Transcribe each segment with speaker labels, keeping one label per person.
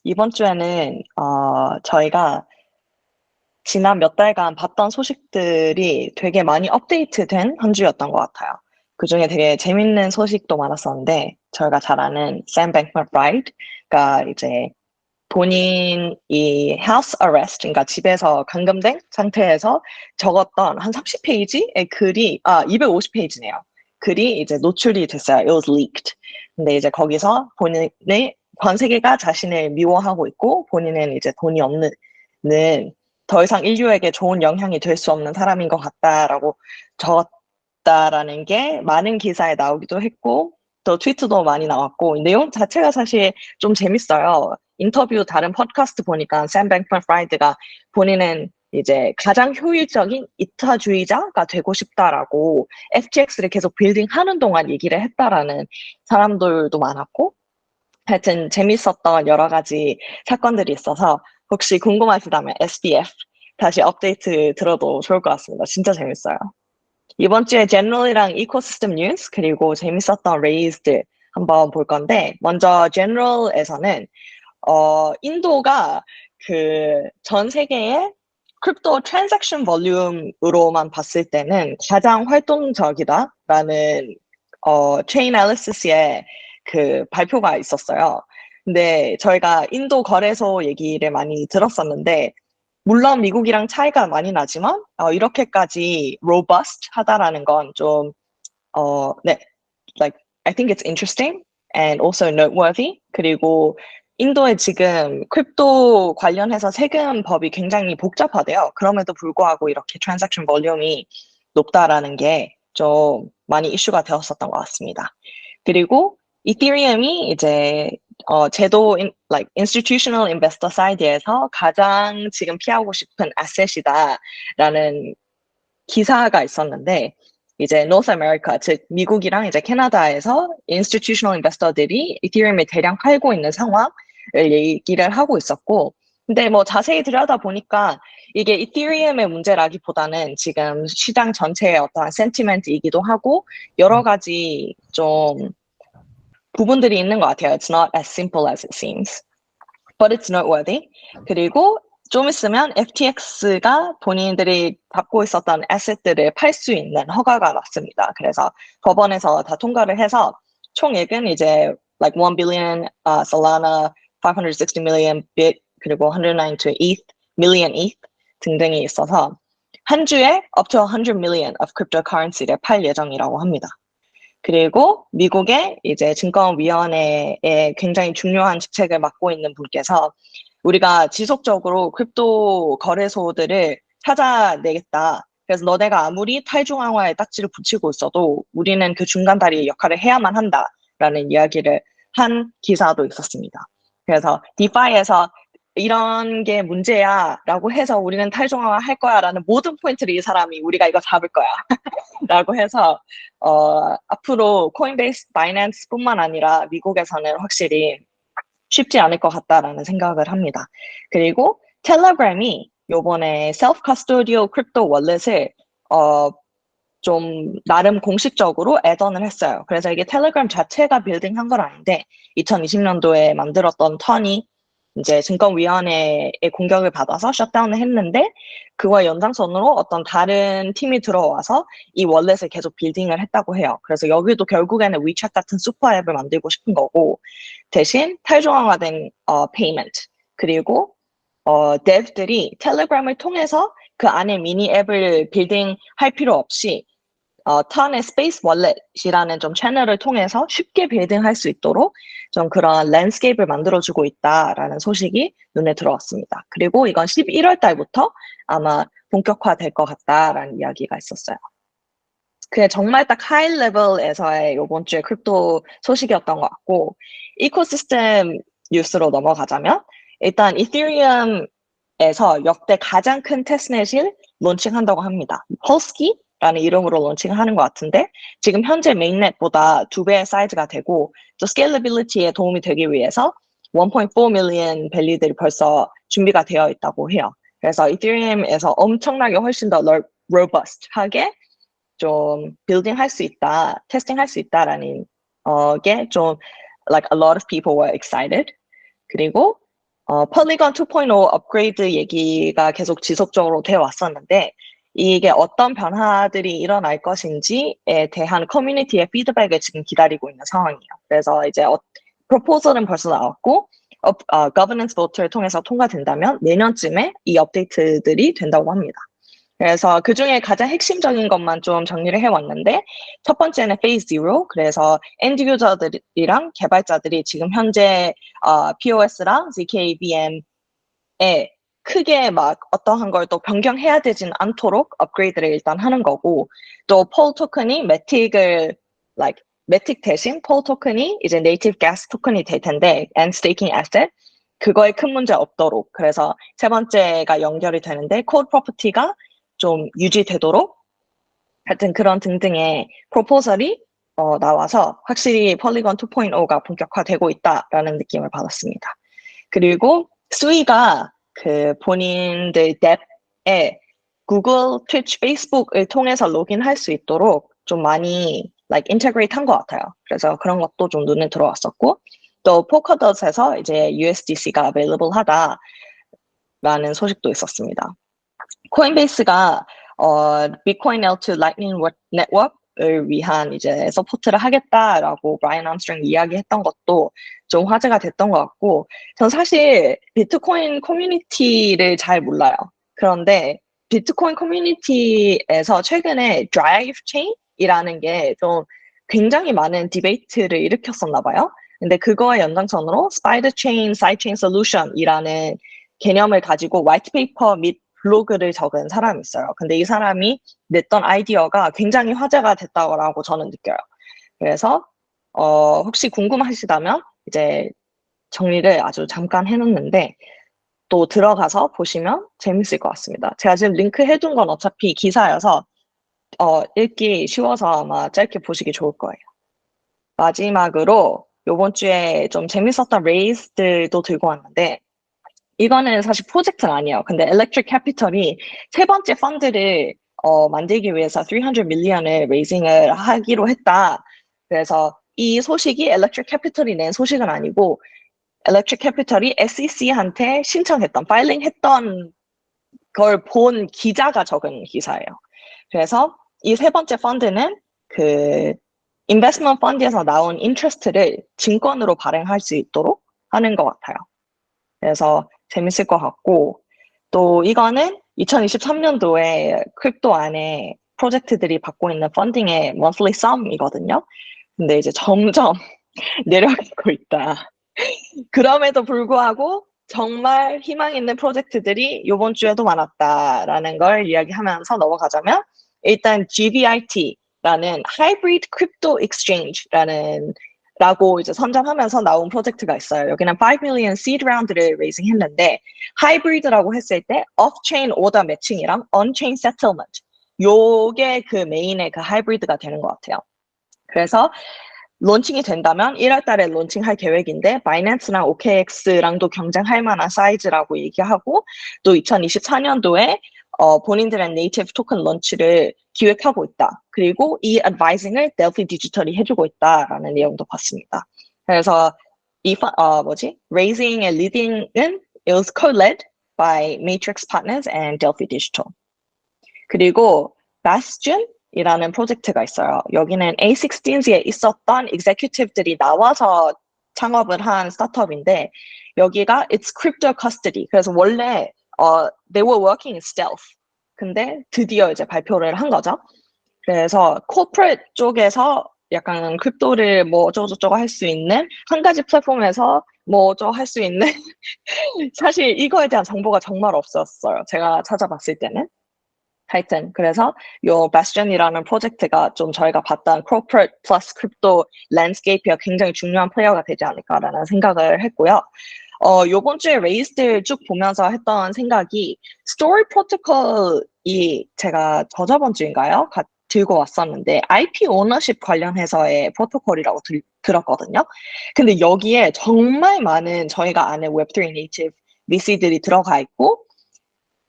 Speaker 1: 이번 주에는 저희가 지난 몇 달간 봤던 소식들이 되게 많이 업데이트된 한 주였던 것 같아요. 그중에 되게 재밌는 소식도 많았었는데 저희가 잘 아는 샘 뱅크먼 프라이드가 이제 본인이 house arrest, 그러니까 집에서 감금된 상태에서 적었던 한 30페이지의 글이, 250페이지네요. 글이 이제 노출이 됐어요. It was leaked. 근데 이제 거기서 본인의 전 세계가 자신을 미워하고 있고 본인은 이제 돈이 없는 더 이상 인류에게 좋은 영향이 될 수 없는 사람인 것 같다라고 적었다라는 게 많은 기사에 나오기도 했고 또 트위트도 많이 나왔고 내용 자체가 사실 좀 재밌어요. 인터뷰 다른 팟캐스트 보니까 샘 뱅크먼 프라이드가 본인은 이제 가장 효율적인 이타주의자가 되고 싶다라고 FTX를 계속 빌딩하는 동안 얘기를 했다라는 사람들도 많았고 하여튼 재밌었던 여러 가지 사건들이 있어서 혹시 궁금하시다면 SBF 다시 업데이트 들어도 좋을 것 같습니다. 진짜 재밌어요. 이번 주에 제너럴이랑 이코시스템 뉴스 그리고 재밌었던 레이즈들 한번 볼 건데 먼저 제너럴에서는 인도가 그 전 세계의 크립토 트랜잭션 볼륨으로만 봤을 때는 가장 활동적이다라는 체인 앨리시스의 그 발표가 있었어요. 근데 저희가 인도 거래소 얘기를 많이 들었었는데 물론 미국이랑 차이가 많이 나지만 이렇게까지 robust 하다라는 건 좀 네, like I think it's interesting and also noteworthy. 그리고 인도에 지금 크립토 관련해서 세금 법이 굉장히 복잡하대요. 그럼에도 불구하고 이렇게 트랜잭션 볼륨이 높다라는 게 좀 많이 이슈가 되었었던 것 같습니다. 그리고 이더리움이 이제 like institutional investor side에서 가장 지금 피하고 싶은 아셋이다라는 기사가 있었는데 이제 North America, 즉 미국이랑 이제 캐나다에서 institutional investor들이 이더리움을 대량 팔고 있는 상황을 얘기를 하고 있었고 근데 뭐 자세히 들여다보니까 이게 이더리움의 문제라기보다는 지금 시장 전체의 어떠한 센티멘트이기도 하고 여러 가지 좀 부분들이 있는 것 같아요. It's not as simple as it seems, but it's noteworthy. 그리고 좀 있으면 FTX가 본인들이 갖고 있었던 에셋들을 팔 수 있는 허가가 났습니다. 그래서 법원에서 다 통과를 해서 총액은 이제 like 1 billion Solana, 560 million bit 그리고 192 million ETH 등등이 있어서 한 주에 up to 100 million of cryptocurrency를 팔 예정이라고 합니다. 그리고 미국의 이제 증권위원회에 굉장히 중요한 직책을 맡고 있는 분께서 우리가 지속적으로 크립토 거래소들을 찾아내겠다. 그래서 너네가 아무리 탈중앙화에 딱지를 붙이고 있어도 우리는 그 중간다리 역할을 해야만 한다라는 이야기를 한 기사도 있었습니다. 그래서 디파이에서 이런 게 문제야라고 해서 우리는 탈중앙화 할 거야라는 모든 포인트를 이 사람이 우리가 이거 잡을 거야 라고 해서 앞으로 코인베이스, 바이낸스뿐만 아니라 미국에서는 확실히 쉽지 않을 것 같다라는 생각을 합니다. 그리고 텔레그램이 요번에 셀프 커스토디얼 크립토 월렛을 좀 나름 공식적으로 애던을 했어요. 그래서 이게 텔레그램 자체가 빌딩한 건 아닌데 2020년도에 만들었던 턴이 이제 증권위원회의 공격을 받아서 셧다운을 했는데 그와 연장선으로 어떤 다른 팀이 들어와서 이 월렛을 계속 빌딩을 했다고 해요. 그래서 여기도 결국에는 위챗 같은 슈퍼 앱을 만들고 싶은 거고 대신 탈중앙화된 페이먼트 그리고 dev들이 텔레그램을 통해서 그 안에 미니 앱을 빌딩할 필요 없이 턴의 스페이스 월렛이라는 좀 채널을 통해서 쉽게 빌딩할 수 있도록 좀 그런 랜드스케이프를 만들어주고 있다라는 소식이 눈에 들어왔습니다. 그리고 이건 11월 달부터 아마 본격화될 것 같다라는 이야기가 있었어요. 그게 정말 딱 하이 레벨에서의 이번 주에 크립토 소식이었던 것 같고 이코시스템 뉴스로 넘어가자면 일단 이더리움에서 역대 가장 큰 테스트넷을 론칭한다고 합니다. 펄스키라는 이름으로 론칭을 하는 것 같은데 지금 현재 메인넷보다 2배의 사이즈가 되고 또 스케일러빌리티에 도움이 되기 위해서 1.4 밀리언 밸리들이 벌써 준비가 되어 있다고 해요. 그래서 이더리움에서 엄청나게 훨씬 더 로버스트하게 좀 빌딩 할 수 있다, 테스팅 할 수 있다라는 게 좀 like a lot of people were excited. 그리고 폴리건 2.0 업그레이드 얘기가 계속 지속적으로 되어 왔었는데, 이게 어떤 변화들이 일어날 것인지에 대한 커뮤니티의 피드백을 지금 기다리고 있는 상황이에요. 그래서 이제 프로포설은 벌써 나왔고, governance vote를 통해서 통과된다면 내년쯤에 이 업데이트들이 된다고 합니다. 그래서 그 중에 가장 핵심적인 것만 좀 정리를 해왔는데, 첫 번째는 phase zero. 그래서 엔드 유저들이랑 개발자들이 지금 현재 POS랑 ZKVM에 크게 막 어떠한 걸 또 변경해야 되진 않도록 업그레이드를 일단 하는 거고, 또 폴 토큰이 매틱 대신 폴 토큰이 이제 네이티브 가스 토큰이 될 텐데, and staking asset, 그거에 큰 문제 없도록. 그래서 세 번째가 연결이 되는데, 코드 프로퍼티가 좀 유지되도록, 하여튼 그런 등등의 프로포설이 나와서 확실히 폴리건 2.0가 본격화되고 있다라는 느낌을 받았습니다. 그리고 수이가 그 본인들 앱에 구글, 트위치, 페이스북을 통해서 로그인할 수 있도록 좀 많이 integrate 한 것 같아요. 그래서 그런 것도 좀 눈에 들어왔었고, 또 포커닷에서 이제 USDC가 available 하다라는 소식도 있었습니다. 코인베이스가 비트코인 L2 라이트닝 네트워크를 위한 이제 서포트를 하겠다라고 브라이언 암스트롱 이야기했던 것도 좀 화제가 됐던 것 같고, 전 사실 비트코인 커뮤니티를 잘 몰라요. 그런데 비트코인 커뮤니티에서 최근에 드라이브 체인이라는 게 좀 굉장히 많은 디베이트를 일으켰었나 봐요. 근데 그거의 연장선으로 스파이더 체인, 사이드 체인 솔루션이라는 개념을 가지고 화이트 페이퍼 및 블로그를 적은 사람이 있어요. 근데 이 사람이 냈던 아이디어가 굉장히 화제가 됐다고 저는 느껴요. 그래서 혹시 궁금하시다면 이제 정리를 아주 잠깐 해놓는데, 또 들어가서 보시면 재밌을 것 같습니다. 제가 지금 링크 해둔 건 어차피 기사여서 읽기 쉬워서 아마 짧게 보시기 좋을 거예요. 마지막으로 이번 주에 좀 재밌었던 레이스들도 들고 왔는데, 이거는 사실 프로젝트는 아니에요. 근데 엘렉트릭 캐피털이 세 번째 펀드를 만들기 위해서 300 밀리언을 레이징을 하기로 했다. 그래서 이 소식이 엘렉트릭 캐피털이 낸 소식은 아니고, 엘렉트릭 캐피털이 SEC한테 신청했던, 파일링했던 걸 본 기자가 적은 기사예요. 그래서 이 세 번째 펀드는 그 인베스트먼트 펀드에서 나온 인트레스트를 증권으로 발행할 수 있도록 하는 것 같아요. 그래서 재밌을 것 같고, 또 이거는 2023년도에 크립토 안에 프로젝트들이 받고 있는 펀딩의 monthly sum이거든요. 근데 이제 점점 내려가고 있다. 그럼에도 불구하고 정말 희망 있는 프로젝트들이 이번 주에도 많았다라는 걸 이야기하면서 넘어가자면, 일단 GBIT라는 Hybrid Crypto Exchange라는 라고 이제 선정하면서 나온 프로젝트가 있어요. 여기는 5 million seed round를 레이징 했는데, 하이브리드라고 했을 때 off-chain order matching이랑 on-chain settlement, 요게 그 메인의 그 하이브리드가 되는 것 같아요. 그래서 론칭이 된다면 1월 달에 론칭할 계획인데, 바이낸스랑 OKX랑도 경쟁할 만한 사이즈라고 얘기하고, 또 2024년도에 본인들의 네이티브 토큰 런치를 기획하고 있다. 그리고 이 advising을 델피 디지털이 해주고 있다라는 내용도 봤습니다. 그래서 raising의 leading은 it was co-led by Matrix Partners and Delphi Digital. 그리고 Bastion이라는 프로젝트가 있어요. 여기는 A16Z에 있었던 executive들이 나와서 창업을 한 스타트업인데, 여기가 it's crypto custody. 그래서 원래 they were working in stealth. 근데 드디어 이제 발표를 한 거죠. 그래서 corporate 쪽에서 약간 크립토를 뭐 어쩌고저쩌고 할 수 있는 한 가지 플랫폼에서 뭐 어쩌고 할 수 있는 사실 이거에 대한 정보가 정말 없었어요. 제가 찾아봤을 때는. 하여튼 그래서 요 Bastion이라는 프로젝트가 좀 저희가 봤던 corporate plus crypto landscape에 굉장히 중요한 플레이어가 되지 않을까라는 생각을 했고요. 요번 주에 레이스들 쭉 보면서 했던 생각이, 스토리 프로토콜이 제가 저저번 주인가요? 들고 왔었는데, IP 오너십 관련해서의 프로토콜이라고 들었거든요. 근데 여기에 정말 많은 저희가 아는 웹3 네이티브 VC들이 들어가 있고,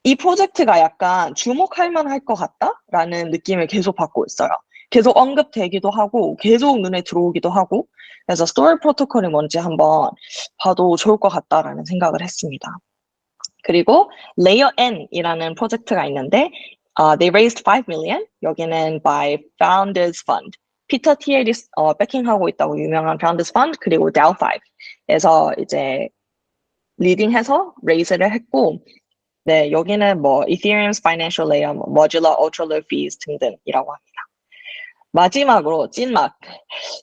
Speaker 1: 이 프로젝트가 약간 주목할 만할 것 같다라는 느낌을 계속 받고 있어요. 계속 언급되기도 하고 계속 눈에 들어오기도 하고 그래서 스토리 프로토콜이 뭔지 한번 봐도 좋을 것 같다라는 생각을 했습니다. 그리고 Layer N이라는 프로젝트가 있는데 they raised 5 million. 여기는 by Founders Fund. 피터 티엘이 백킹하고 있다고 유명한 Founders Fund 그리고 Delphi.에서 이제 리딩해서 raise를 했고 네, 여기는 뭐 Ethereum's financial layer, 뭐 modular, ultra low fees 등등이라고 합니다. 마지막으로 찐막.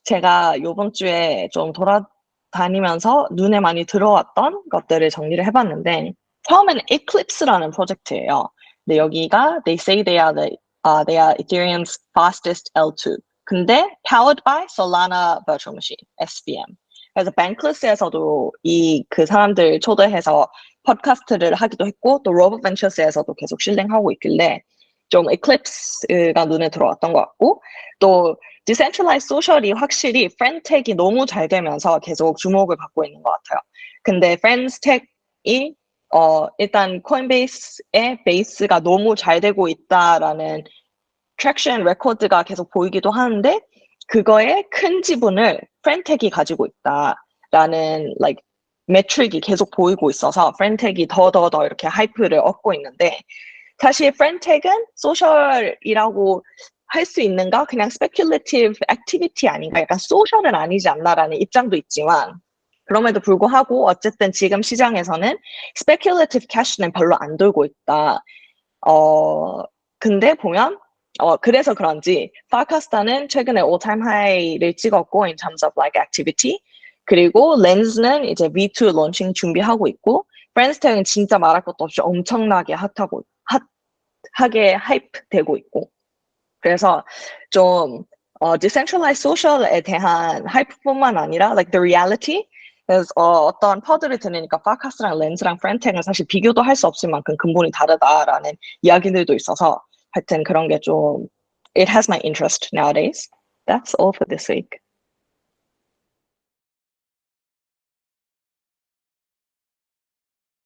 Speaker 1: 제가 요번 주에 좀 돌아다니면서 눈에 많이 들어왔던 것들을 정리를 해봤는데 처음에는 Eclipse라는 프로젝트예요. 근데 여기가 they say they are Ethereum's fastest L2. 근데 powered by Solana Virtual Machine, SVM. 그래서 뱅클스에서도 그 사람들 초대해서 팟캐스트를 하기도 했고 또 로봇 벤처스에서도 계속 실행하고 있길래 좀 Eclipse가 눈에 들어왔던 것 같고 또 Decentralized Social이 확실히 프렌텍이 너무 잘 되면서 계속 주목을 받고 있는 것 같아요. 근데 프렌텍이 일단 코인베이스의 베이스가 너무 잘 되고 있다라는 트랙션 레코드가 계속 보이기도 하는데 그거의 큰 지분을 프렌텍이 가지고 있다라는 like 매트릭이 계속 보이고 있어서 프렌텍이 더 이렇게 하이프를 얻고 있는데 사실 프렌텍은 소셜이라고 할 수 있는가? 그냥 speculative activity 아닌가? 약간 소셜은 아니지 않나라는 입장도 있지만 그럼에도 불구하고 어쨌든 지금 시장에서는 speculative cash는 별로 안 돌고 있다. 근데 보면 그래서 그런지 파카스타는 최근에 all-time high를 찍었고 in terms of like activity 그리고 렌즈는 이제 V2 론칭 준비하고 있고 프렌스텍은 진짜 말할 것도 없이 엄청나게 핫하게 하이프 되고 있고 그래서 좀 decentralized social에 대한 하이프뿐만 아니라 like the reality 그래서 어떤 퍼드를 들으니까 파카스랑 렌즈랑 프렌텍은 사실 비교도 할 수 없을 만큼 근본이 다르다라는 이야기들도 있어서 하여튼 그런 게 좀 it has my interest nowadays. That's all for this week.